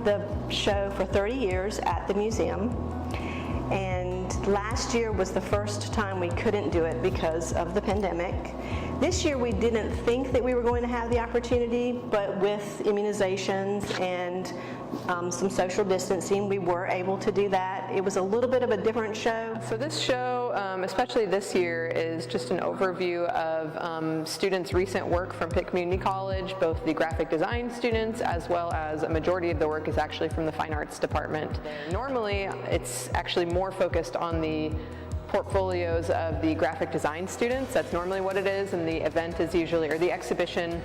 the show for 30 years at the museum, and last year was the first time we couldn't do it because of the pandemic. This year we didn't think that we were going to have the opportunity, but with immunizations and some social distancing, we were able to do that. It was a little bit of a different show. So this show, especially this year, is just an overview of students' recent work from Pitt Community College, both the graphic design students as well as a majority of the work is actually from the fine arts department. Normally it's actually more focused on the portfolios of the graphic design students. That's normally what it is, and the event is usually, or the exhibition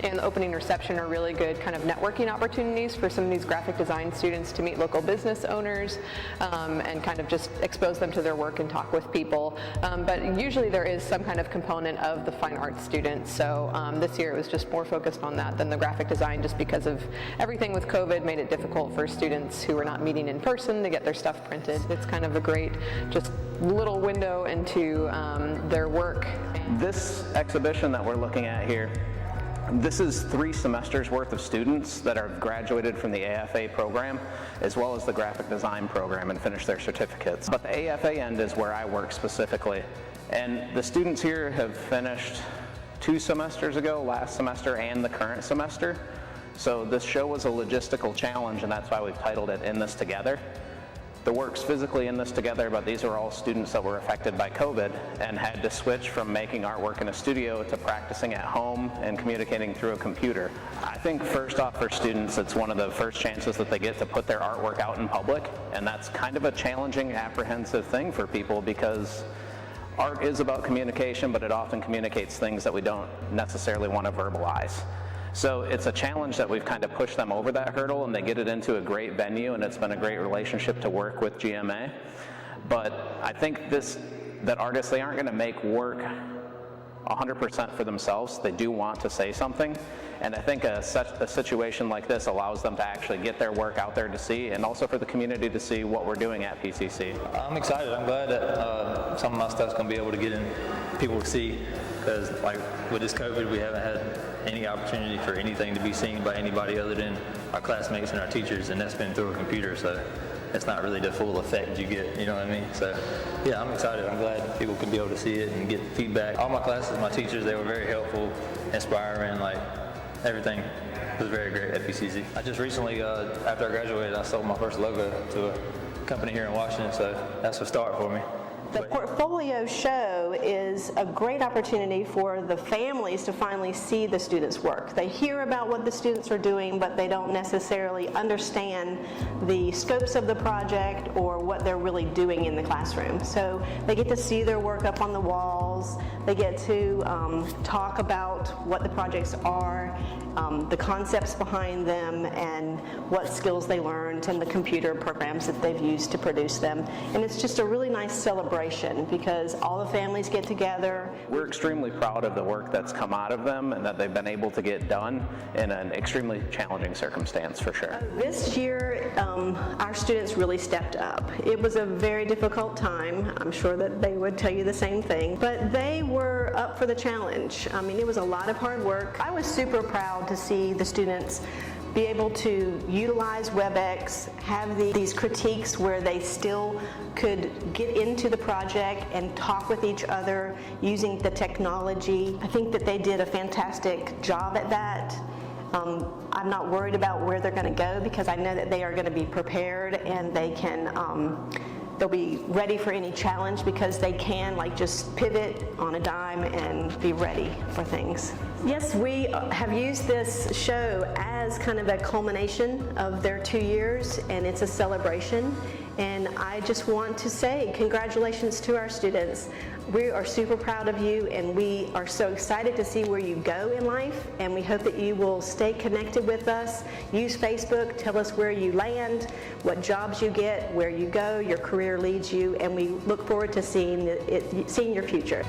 and the opening reception are really good kind of networking opportunities for some of these graphic design students to meet local business owners and kind of just expose them to their work and talk with people. But usually there is some kind of component of the fine arts students. So this year it was just more focused on that than the graphic design, just because of everything with COVID made it difficult for students who were not meeting in person to get their stuff printed. It's kind of a great just little window into their work. This exhibition that we're looking at here, this is 3 semesters worth of students that are graduated from the AFA program as well as the graphic design program and finished their certificates. But the AFA end is where I work specifically. And the students here have finished 2 semesters ago, last semester and the current semester. So this show was a logistical challenge, and that's why we've titled it In This Together. The work's physically in this together, but these are all students that were affected by COVID and had to switch from making artwork in a studio to practicing at home and communicating through a computer. I think first off for students, it's one of the first chances that they get to put their artwork out in public, and that's kind of a challenging, apprehensive thing for people because art is about communication, but it often communicates things that we don't necessarily want to verbalize. So it's a challenge that we've kind of pushed them over that hurdle, and they get it into a great venue, and it's been a great relationship to work with GMA. But I think that artists, they aren't going to make work 100% for themselves. They do want to say something, and I think a situation like this allows them to actually get their work out there to see, and also for the community to see what we're doing at PCC. I'm excited. I'm glad that some of my stuff's going to be able to get in people to see, because like with this COVID, we haven't had any opportunity for anything to be seen by anybody other than our classmates and our teachers, and that's been through a computer, so it's not really the full effect you get, you know what I mean? So yeah, I'm excited. I'm glad people can be able to see it and get feedback. All my classes, my teachers, they were very helpful, inspiring, like everything was very great at PCC. I just recently, after I graduated, I sold my first logo to a company here in Washington, so that's a start for me. The portfolio show is a great opportunity for the families to finally see the students' work. They hear about what the students are doing, but they don't necessarily understand the scopes of the project or what they're really doing in the classroom. So they get to see their work up on the walls, they get to talk about what the projects are, the concepts behind them, and what skills they learned, and the computer programs that they've used to produce them. And it's just a really nice celebration because all the families get together. We're extremely proud of the work that's come out of them and that they've been able to get done in an extremely challenging circumstance, for sure. This year, our students really stepped up. It was a very difficult time. I'm sure that they would tell you the same thing, but they were up for the challenge. I mean, it was a lot of hard work. I was super proud to see the students be able to utilize WebEx, have these critiques where they still could get into the project and talk with each other using the technology. I think that they did a fantastic job at that. I'm not worried about where they're going to go because I know that they are going to be prepared and they can they'll be ready for any challenge because they can like just pivot on a dime and be ready for things. Yes, we have used this show as kind of a culmination of their 2 years, and it's a celebration. And I just want to say congratulations to our students. We are super proud of you, and we are so excited to see where you go in life, and we hope that you will stay connected with us. Use Facebook, tell us where you land, what jobs you get, where you go, your career leads you, and we look forward to seeing your future.